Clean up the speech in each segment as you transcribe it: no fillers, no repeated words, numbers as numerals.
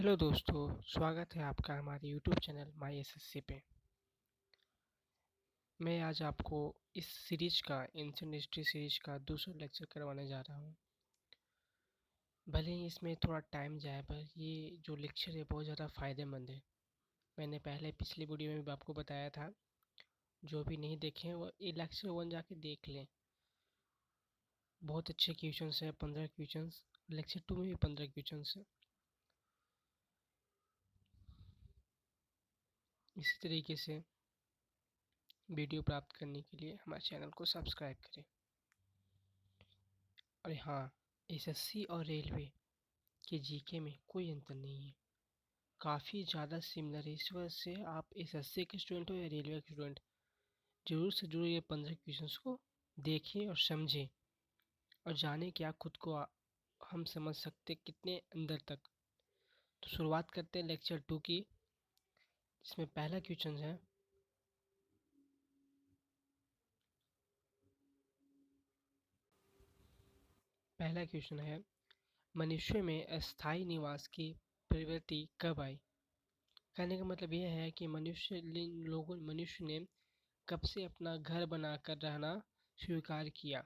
Hello दोस्तों, स्वागत है आपका हमारे यूट्यूब चैनल माई एसएससी पे। मैं आज आपको इस सीरीज का एंशिएंट हिस्ट्री सीरीज का दूसरा लेक्चर करवाने जा रहा हूँ। भले ही इसमें थोड़ा टाइम जाए, पर ये जो लेक्चर है बहुत ज़्यादा फ़ायदेमंद है। मैंने पहले पिछली वीडियो में भी आपको बताया था। जो भी नहीं देखे हैं वो ये लेक्चर 1 जाके देख लें। बहुत अच्छे क्वेश्चंस हैं, 15 क्वेश्चंस। लेक्चर 2 में भी 15 क्वेश्चंस हैं। इसी तरीके से वीडियो प्राप्त करने के लिए हमारे चैनल को सब्सक्राइब करें। और हाँ, एसएससी और रेलवे के जीके में कोई अंतर नहीं है, काफ़ी ज़्यादा सिमिलर है। इस वजह से आप एसएससी के स्टूडेंट हो या रेलवे के स्टूडेंट, जरूर से जरूर ये 15 क्वेश्चंस को देखें और समझें और जानें क्या खुद को हम समझ सकते कितने अंदर तक। तो शुरुआत करते हैं लेक्चर 2 की, जिसमें पहला क्वेश्चन है। पहला क्वेश्चन है, मनुष्य में अस्थायी निवास की प्रवृत्ति कब आई? कहने का मतलब यह है कि मनुष्य ने कब से अपना घर बनाकर रहना स्वीकार किया।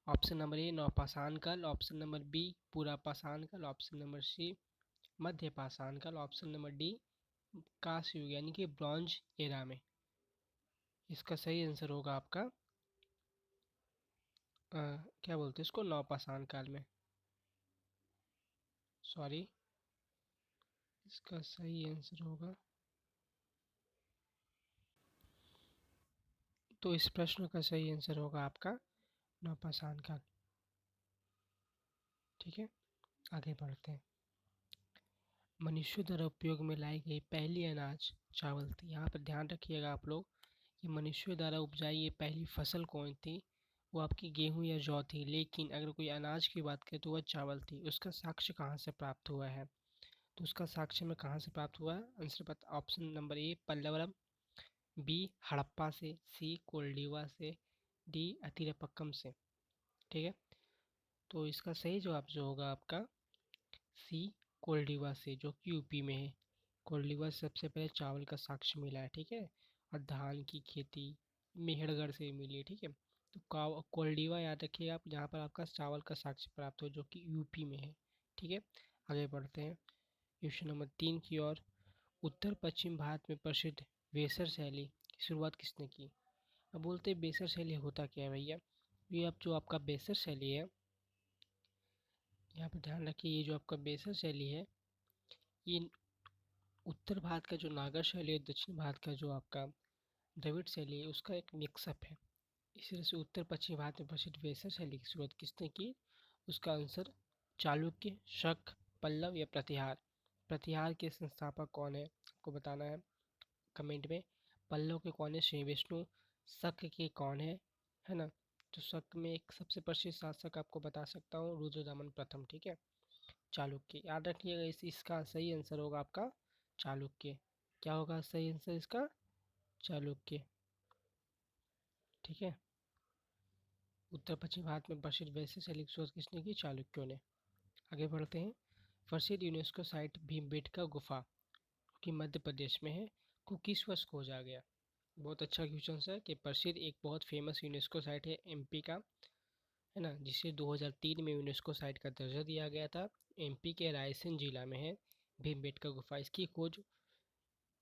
ऑप्शन नंबर ए नवपाषाण काल, ऑप्शन नंबर बी पुरापाषाण काल, ऑप्शन नंबर सी मध्यपाषाण काल, ऑप्शन नंबर डी कांस्य युग यानी कि ब्रॉन्ज एरा में। इसका सही आंसर होगा आपका क्या बोलते हैं इसको, नवपाषाण काल में। सॉरी, इसका सही आंसर होगा, तो इस प्रश्न का सही आंसर होगा आपका नवपाषाण काल। ठीक है, आगे बढ़ते हैं। मनुष्य द्वारा उपयोग में लाई गई पहली अनाज चावल थी। यहाँ पर ध्यान रखिएगा आप लोग कि मनुष्य द्वारा उपजाई ये पहली फसल कौन थी। वो आपकी गेहूं या जौ थी, लेकिन अगर कोई अनाज की बात करें तो वह चावल थी। उसका साक्ष्य कहाँ से प्राप्त हुआ है? तो उसका साक्ष्य में कहाँ से प्राप्त हुआ है? आंसर पता, option number A Pallavaram, B Harappa से, सी कोल्डिवा से, डी अतिरपक्कम से। ठीक है, तो इसका सही जवाब जो होगा आपका सी कोल्डिवा से, जो कि यूपी में है। कोल्डिवा से सबसे पहले चावल का साक्ष्य मिला है। ठीक है, और धान की खेती मेहरगढ़ से मिली है। ठीक है, तो कोल्डिवा याद रखिए आप, जहाँ पर आपका चावल का साक्ष्य प्राप्त हो, जो कि यूपी में है। ठीक है, आगे बढ़ते हैं क्वेश्चन नंबर 3 की ओर। उत्तर पश्चिम भारत में प्रसिद्ध वेसर शैली की शुरुआत किसने की? अब बोलते हैं बेसर शैली होता क्या है भैया? ये अब जो आपका बेसर शैली है, यहाँ पर ध्यान रखिए, ये जो आपका बेसर शैली है, ये उत्तर भारत का जो नागर शैली है, दक्षिण भारत का जो आपका द्रविड़ शैली है, उसका एक मिक्सअप है। इस तरह से उत्तर पश्चिम भारत में प्रसिद्ध वेसर शैली की शुरुआत किसने की? उसका आंसर चालुक्य, शक, पल्लव या प्रतिहार। प्रतिहार के संस्थापक कौन है आपको बताना है कमेंट में। पल्लव के कौन है? श्री विष्णु। शक के कौन है ना? तो शक में एक सबसे प्रसिद्ध शासक आपको बता सकता हूँ, रुद्रदमन प्रथम। ठीक है, चालुक्य याद रखिएगा। इसका सही आंसर होगा आपका चालुक्य। क्या होगा सही आंसर इसका? चालुक्य। ठीक है, उत्तर पश्चिम भारत में प्रसिद्ध वैश्य शैली की शोध किसने की? चालुक्यों ने। आगे बढ़ते हैं। प्रसिद्ध यूनेस्को साइट भीमबेटका गुफा कि मध्य प्रदेश में है, को किस वर्ष खोजा गया? बहुत अच्छा क्वेश्चन है कि प्रसिद्ध एक बहुत फेमस यूनेस्को साइट है एमपी का, है ना, जिसे 2003 में यूनेस्को साइट का दर्जा दिया गया था। एमपी के रायसेन जिला में है भीमबेटका गुफा। इसकी खोज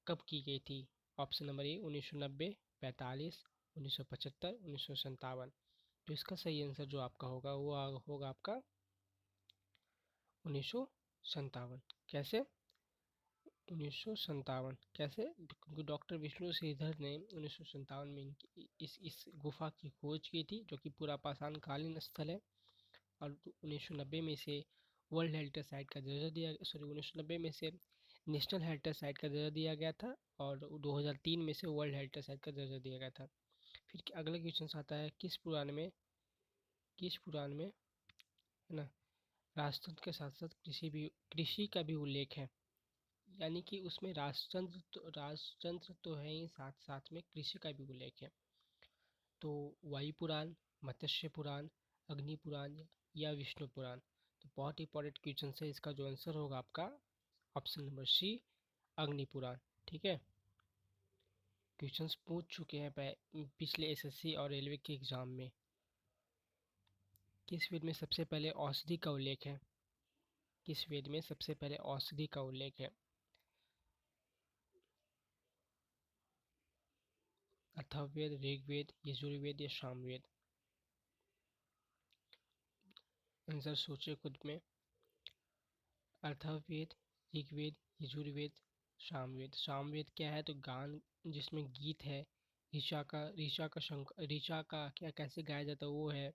कब की गई थी? ऑप्शन नंबर ए 1990, 45, 1975, 1957। तो इसका सही आंसर जो आपका होगा वो होगा आपका 1957। कैसे 1957? कैसे? क्योंकि डॉक्टर विष्णु श्रीधर ने 1957 में इस गुफा की खोज की थी, जो कि पूरा पाषाण कालीन स्थल है। और 1990 में से वर्ल्ड हेरिटेज साइट का दर्जा दिया, सॉरी 1990 में से नेशनल हेरिटेज साइट का दर्जा दिया गया था, और 2003 में से वर्ल्ड हेरिटेज साइट का दर्जा दिया गया था। फिर अगला क्वेश्चन आता है, किस पुराण में है ना, राजतंत्र के साथ साथ कृषि का भी उल्लेख है। यानी कि उसमें राजतंत्र तो है ही, साथ साथ में कृषि का भी उल्लेख है। तो वायु पुराण, मत्स्य पुराण, अग्नि पुराण या विष्णु पुराण। तो बहुत इंपॉर्टेंट क्वेश्चन है। इसका जो आंसर होगा आपका ऑप्शन नंबर सी अग्निपुराण। ठीक है, क्वेश्चंस पूछ चुके हैं पिछले एसएससी और रेलवे के एग्जाम में। किस वेद में सबसे पहले औषधि का उल्लेख है? किस वेद में सबसे पहले औषधि का उल्लेख है? अथर्ववेद, ऋग्वेद, यजुर्वेद या सामवेद? आंसर सोचे खुद में। अथर्ववेद, ऋग्वेद, यजुर्वेद, सामवेद। सामवेद क्या है? तो गान, जिसमें गीत है। ऋचा का क्या कैसे गाया जाता है वो है।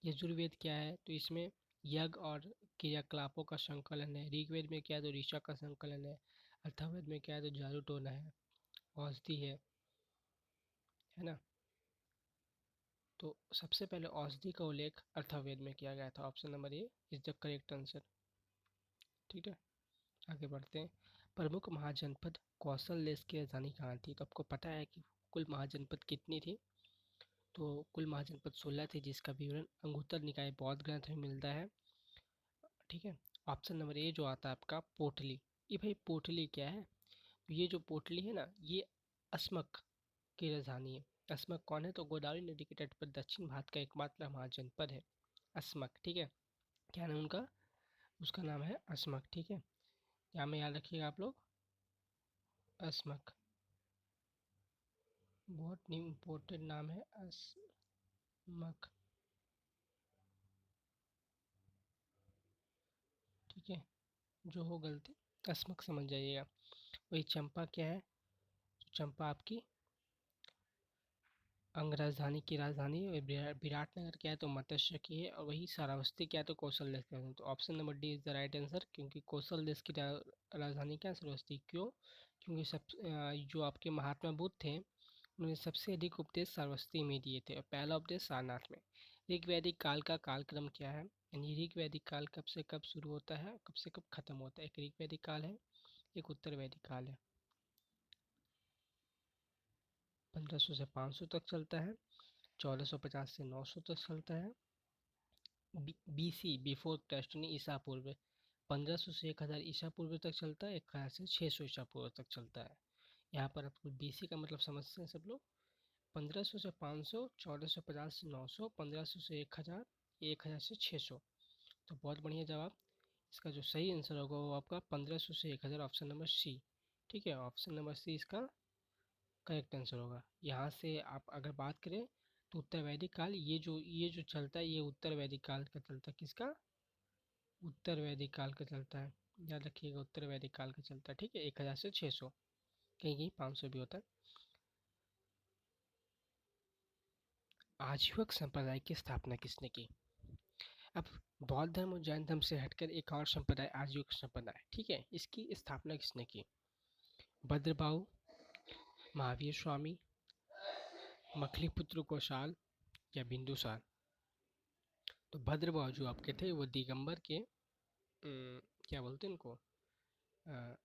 यजुर्वेद क्या है? तो इसमें यज्ञ और क्रियाकलापों का संकलन है। ऋग्वेद में क्या है? तो ऋचा का संकलन है। अथर्ववेद में क्या है? तो जादू टोना है, औषधि है ना। तो सबसे पहले औषधि का उल्लेख अथर्ववेद में किया गया था। Option number A is the correct answer. ठीक है, आगे बढ़ते हैं। प्रमुख महाजनपद कौशल देश की राजधानी कहाँ थी? तो आपको पता है कि कुल महाजनपद कितनी थी? तो कुल महाजनपद 16 थी, जिसका विवरण अंगुत्तर निकाय बौद्ध ग्रंथ में मिलता है। ठीक है, ऑप्शन नंबर ए जो आता है आपका पोटली। ये भाई पोटली क्या है? तो ये जो पोटली है ना, ये अस्मक की राजधानी है। अस्मक कौन है? तो गोदावरी नदी के तट पर दक्षिण भारत का एकमात्र महाजनपद है अस्मक। ठीक है, क्या नाम उनका? उसका नाम है अस्मक। ठीक है, यहाँ में याद रखिएगा आप लोग, अस्मक। बहुत इम्पोर्टेंट नाम है अस्मक। ठीक है, जो हो गलती अस्मक समझ जाइएगा। वही चंपा क्या है? चंपा आपकी अंग राजधानी की राजधानी है। और विराटनगर क्या है? तो मत्स्य की है। और वही श्रावस्ती क्या है? तो कौशल देश का है। तो option number D is the right answer, क्योंकि कौशल देश की राजधानी क्या है? श्रावस्ती। क्यों? क्योंकि जो आपके महात्मा बुद्ध थे, उन्होंने सबसे अधिक उपदेश श्रावस्ती में दिए थे और पहला उपदेश सारनाथ में। ऋग्वैदिक काल का कालक्रम क्या है? यानी ऋग्वैदिक काल कब से कब शुरू होता है, कब से कब खत्म होता है? एक ऋग्वैदिक काल है, एक उत्तर वैदिक काल है। 1500 से 500 तक चलता है। 1450 से 900 तक चलता है। बीसी बिफोर क्राइस्ट यानी ईसा पूर्व 1500 से 1000 ईसा पूर्व तक चलता है। 1000 से 600 ईसा पूर्व तक चलता है। यहाँ पर आपको बीसी का मतलब समझते हैं सब लोग। 1500 से 500, 1450 से 900, 1500 से 1000, 1000 से 600। तो बहुत बढ़िया जवाब। इसका जो सही आंसर होगा वो आपका 1500 से 1000, ऑप्शन नंबर सी। ठीक है, ऑप्शन नंबर सी इसका करेक्ट आंसर होगा। यहाँ से आप अगर बात करें तो उत्तर वैदिक काल, ये जो चलता है, ये उत्तर वैदिक काल का चलता है। किसका? उत्तर वैदिक काल का चलता है। याद रखिएगा, उत्तर वैदिक काल का चलता है। ठीक है, 1000 से 600, कहीं कहीं 500 भी होता है। आजीवक संप्रदाय की स्थापना किसने की? अब बौद्ध धर्म और जैन धर्म से हटकर एक और संप्रदाय, आजीवक संप्रदाय। ठीक है, इसकी स्थापना किसने की? भद्रबाहु, महावीर स्वामी, मखलीपुत्र कौशाल या बिंदुसार? तो भद्रबाहु जो आपके थे वो दिगंबर के क्या बोलते हैं उनको,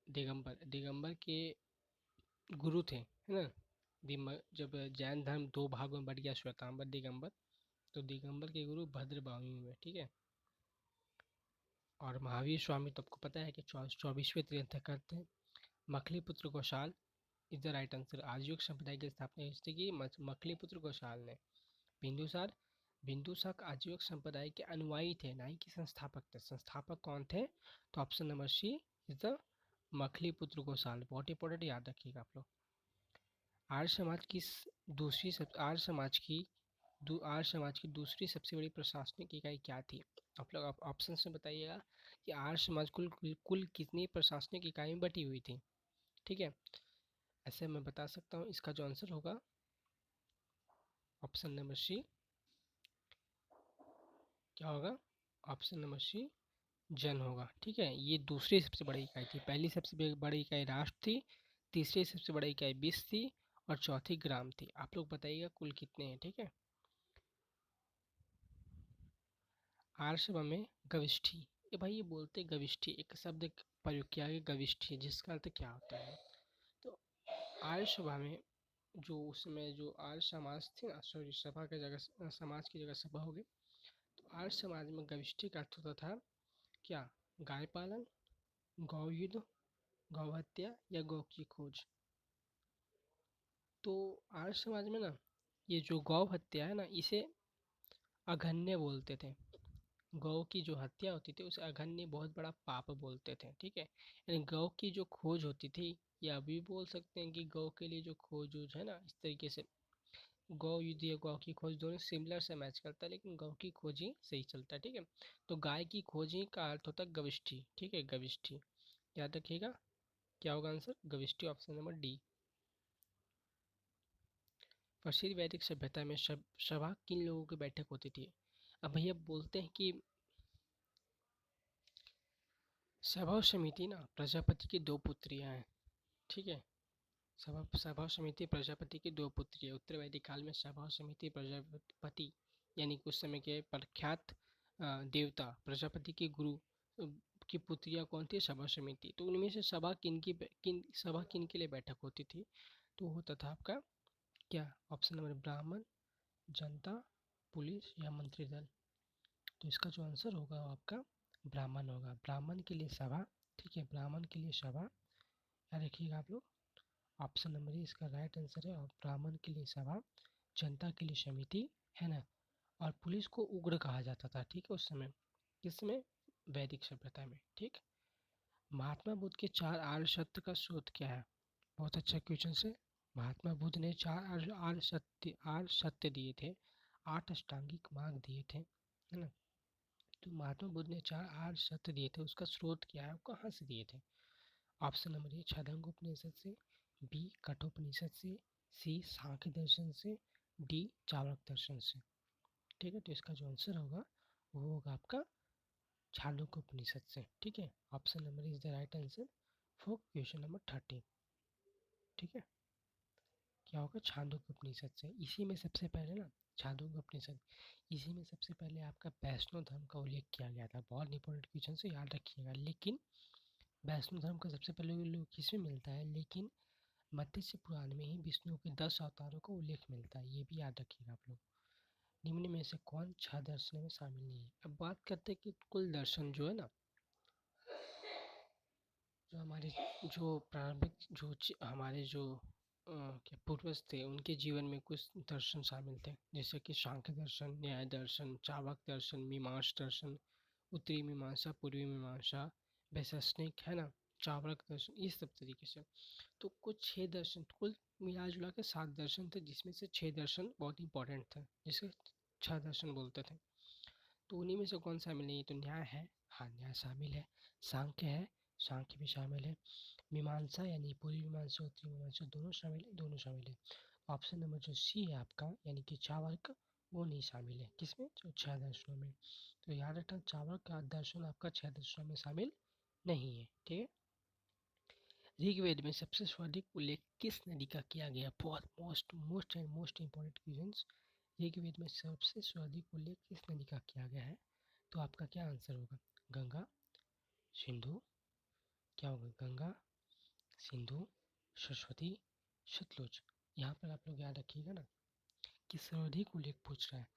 दिगंबर दिगंबर के गुरु थे, है ना। जब जैन धर्म दो भागों में बढ़ गया, श्वेतांबर दिगंबर, तो दिगंबर के गुरु भद्रबाहु हुए। ठीक है, और महावीर स्वामी तो आपको पता है कि 24वें तीर्थंकर थे। मखलीपुत्र कौशाल इज द राइट आंसर। आजीविक संप्रदाय की स्थापना किसने की? मखलीपुत्र कौशाल ने। बिंदुसार, बिंदुसार आजीविक संप्रदाय के अनुयायी थे, ना ही कि संस्थापक थे। संस्थापक कौन थे? तो option number C is the Makhliputra Kaushal. बहुत इंपॉर्टेंट, याद रखिएगा आप लोग। आर्य समाज की आर्य समाज की दूसरी सबसे बड़ी प्रशासनिक इकाई क्या थी? आप लोग ऑप्शन से बताइएगा कि आर्य समाज कुल कुल कितनी प्रशासनिक इकाई में बटी हुई थी। ठीक है, ऐसे मैं बता सकता हूँ। इसका जो आंसर होगा ऑप्शन नंबर सी, क्या होगा? ऑप्शन नंबर सी जन होगा। ठीक है, ये दूसरी सबसे बड़ी इकाई थी। पहली सबसे बड़ी इकाई राष्ट्र थी, तीसरी सबसे बड़ी इकाई विश्व थी, और चौथी ग्राम थी। आप लोग बताइएगा कुल कितने हैं। ठीक है, आर्य सभा में गविष्ठी, ये भाई ये बोलते गविष्ठी, एक शब्द प्रयोग किया गया गविष्ठी, जिसका अर्थ क्या होता है? तो आर्य सभा में जो उस समय जो आर्य समाज थी ना, सॉरी, सभा की जगह समाज की जगह सभा हो गई। तो आर्य समाज में गविष्ठी का अर्थ होता था क्या? गाय पालन, गौ युद्ध, गौ हत्या या गौ की खोज। तो आर्य समाज में ना ये जो गौ हत्या है ना इसे अघन्य बोलते थे। गौ की जो हत्या होती थी उसे अघन्य बहुत बड़ा पाप बोलते थे। ठीक है, यानी गौ की जो खोज होती थी, या अभी बोल सकते हैं कि गौ के लिए जो खोज वोज है ना, इस तरीके से गौ युद्ध या गौ की खोज दोनों सिमिलर से मैच करता है, लेकिन गौ की खोज ही सही चलता है। ठीक है, तो गाय की खोज ही का अर्थ होता है गविष्ठी। ठीक है, गविष्ठी याद रखिएगा। क्या होगा आंसर? गविष्ठी, ऑप्शन नंबर डी। प्रसिद्ध वैदिक सभ्यता में सभा किन लोगों की बैठक होती थी? अब भैया बोलते हैं कि सभा और समिति ना प्रजापति की दो पुत्रियां हैं। ठीक है, सभा सभा और समिति प्रजापति की दो पुत्रियां। उत्तर वैदिक काल में सभा और समिति प्रजापति यानी कुछ समय के प्रख्यात देवता प्रजापति के गुरु की पुत्रियां कौन थी? सभा समिति। तो उनमें से सभा किन के लिए बैठक होती थी? तो होता था आपका क्या? ऑप्शन नंबर ब्राह्मण, जनता, पुलिस या मंत्री दल। तो इसका जो आंसर होगा वो आपका ब्राह्मण होगा। ब्राह्मण के लिए सभा। ठीक है, ब्राह्मण के लिए सभा, याद रखिएगा आप लोग। ऑप्शन नंबर ए इसका राइट आंसर है। और ब्राह्मण के लिए सभा, जनता के लिए समिति, है ना। और पुलिस को उग्र कहा जाता था। ठीक है, उस समय किसमें? वैदिक सभ्यता में। ठीक। महात्मा बुद्ध के चार आर्य सत्य का स्रोत क्या है? बहुत अच्छा क्वेश्चन है। महात्मा बुद्ध ने चार आर्य सत्य दिए थे, 8 अष्टांगिक मार्ग दिए थे, है ना। तो महात्मा बुद्ध ने चार आर्य सत्य दिए थे, उसका स्रोत क्या है, वो कहाँ से दिए थे? ऑप्शन नंबर ए छांदोग्य उपनिषद से, बी कठोपनिषद से, सी सांख्य दर्शन से, डी चाणक्य दर्शन से। ठीक है, तो इसका जो आंसर होगा वो होगा आपका छांदोग्य उपनिषद से। ठीक है, option number is the right answer for question number 13। ठीक है, क्या होगा? छांदोग्य उपनिषद से। इसी में सबसे पहले ना, छांदोग्य उपनिषद, इसी में सबसे पहले आपका वैष्णव धर्म का उल्लेख किया गया था। बहुत इंपॉर्टेंट क्वेश्चन से, याद रखिएगा। लेकिन वैष्णव धर्म का सबसे पहले उल्लेख किसमें मिलता है? लेकिन मत्स्य पुराण में ही विष्णु के 10 अवतारों का उल्लेख मिलता है, ये भी याद रखिएगा आप लोग। निम्न में से कौन छह दर्शन में शामिल नहीं है? अब बात करते हैं कि कुल दर्शन जो है ना, जो हमारे जो प्रारंभिक हमारे जो क्या पूर्वज थे, उनके जीवन में कुछ दर्शन शामिल थे, जैसे कि सांख्य दर्शन, न्याय दर्शन, चावक दर्शन, मीमांस दर्शन, उत्तरी मीमांसा, पूर्वी मीमांसा, वैशेषिक, है ना, चावक दर्शन, इस सब तरीके से। तो कुछ 6 दर्शन, कुल मिला जुला के 7 दर्शन थे, जिसमें से 6 दर्शन बहुत इंपॉर्टेंट थे, जिसे 6 दर्शन बोलते थे। तो उन्हीं में से कौन शामिल नहीं है? तो न्याय है, हाँ न्याय शामिल है। सांख्य है, सांख्य भी शामिल है। मीमांसा यानी पूर्वी मीमांसा, उत्तरी मीमांसा, दोनों शामिल है, दोनों शामिल है। ऑप्शन नंबर जो सी है आपका, यानी कि चावक, वो नहीं शामिल है। किसमें? जो 6 दर्शनों में। तो याद रखना, चावक का दर्शन आपका 6 दर्शनों में शामिल नहीं है। ठीक है। ऋग्वेद में सबसे सर्वाधिक उल्लेख किस नदी का किया गया? बहुत मोस्ट इंपॉर्टेंट क्वेश्चंस। ऋग्वेद में सबसे सर्वाधिक उल्लेख किस नदी का किया गया है? तो आपका क्या आंसर होगा? गंगा, सिंधु, क्या होगा? गंगा, सिंधु, सरस्वती, सतलुज। यहाँ पर आप लोग याद रखिएगा ना कि सर्वाधिक उल्लेख पूछ रहा है।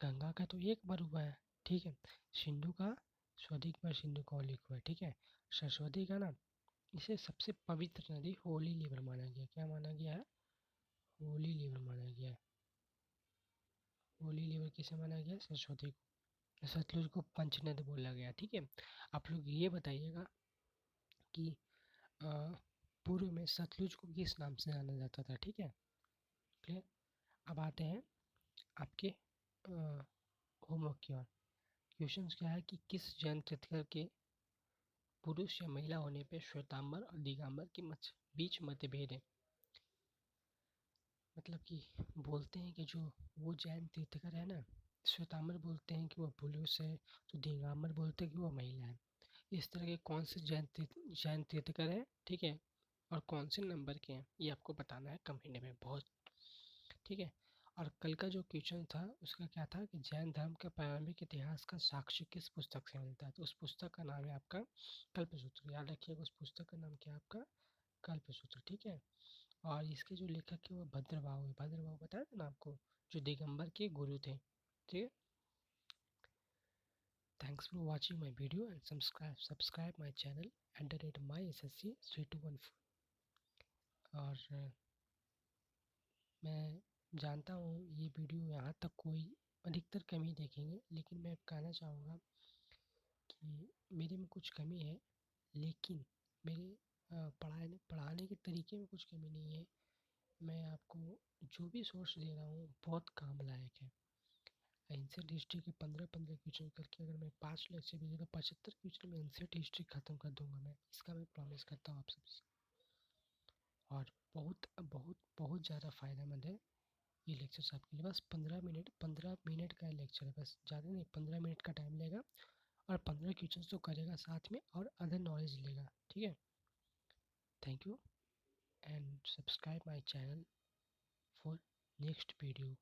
गंगा का तो एक बार हुआ है, ठीक है। सिंधु का सर्वाधिक बार सिंधु का उल्लेख हुआ है, ठीक है। सरस्वती का ना, इसे सबसे पवित्र नदी होली रिवर माना गया। क्या माना गया है? होली रिवर माना गया है। होली रिवर किसे माना गया? सरस्वती को। सतलुज को पंचनद बोला गया। ठीक है, आप लोग ये बताइएगा कि अ, पूर्व में सतलुज को किस नाम से जाना जाता था? ठीक है, क्लियर। अब आते हैं आपके होमवर्क की ओर। क्वेश्चन क्या है कि किस जैन तीर्थंकर के पुरुष या महिला होने पे श्वेतांबर और दिगंबर के बीच मतभेद है? मतलब कि बोलते हैं कि जो वो जैन तीर्थंकर है ना, श्वेतांबर बोलते हैं कि वो पुरुष है, तो दिगंबर बोलते हैं कि वो महिला है। इस तरह के कौन से जैन तीर्थंकर है? ठीक है, और कौन से नंबर के हैं, ये आपको बताना है कमेंट में। बहुत ठीक है। और कल का जो क्वेश्चन था उसका क्या था कि जैन धर्म का प्रारंभिक इतिहास का साक्ष्य किस पुस्तक से मिलता है? तो उस पुस्तक का नाम है आपका कल्पसूत्र। याद रखिएगा, उस पुस्तक का नाम क्या है आपका? कल्पसूत्र। ठीक है, और इसके जो लेखक है वो भद्रभाव है। भद्रभाव बताया था ना आपको, जो दिगंबर के गुरु थे। ठीक है, Thanks for watching my video and subscribe my channel @myssc3214। और मैं जानता हूँ ये वीडियो यहाँ तक कोई अधिकतर कम ही देखेंगे, लेकिन मैं कहना चाहूँगा कि मेरे में कुछ कमी है, लेकिन मेरे पढ़ाने के तरीके में कुछ कमी नहीं है। मैं आपको जो भी सोर्स दे रहा हूँ बहुत काम लायक है। एनसीईआरटी हिस्ट्री के 15-15 क्वेश्चन करके अगर मैं 5 लेक्चर भी दे तो 75 क्वेश्चन में एनसीईआरटी हिस्ट्री ख़त्म कर दूंगा मैं, इसका मैं प्रॉमिस करता हूँ आप सबसे। और बहुत बहुत बहुत ज़्यादा फ़ायदेमंद है ये लेक्चर्स आपके लिए। बस 15 मिनट का लेक्चर है, बस ज़्यादा नहीं, 15 मिनट का टाइम लेगा और 15 क्वेश्चन तो करेगा साथ में और अदर नॉलेज लेगा। ठीक है, thank you and subscribe my channel for next video.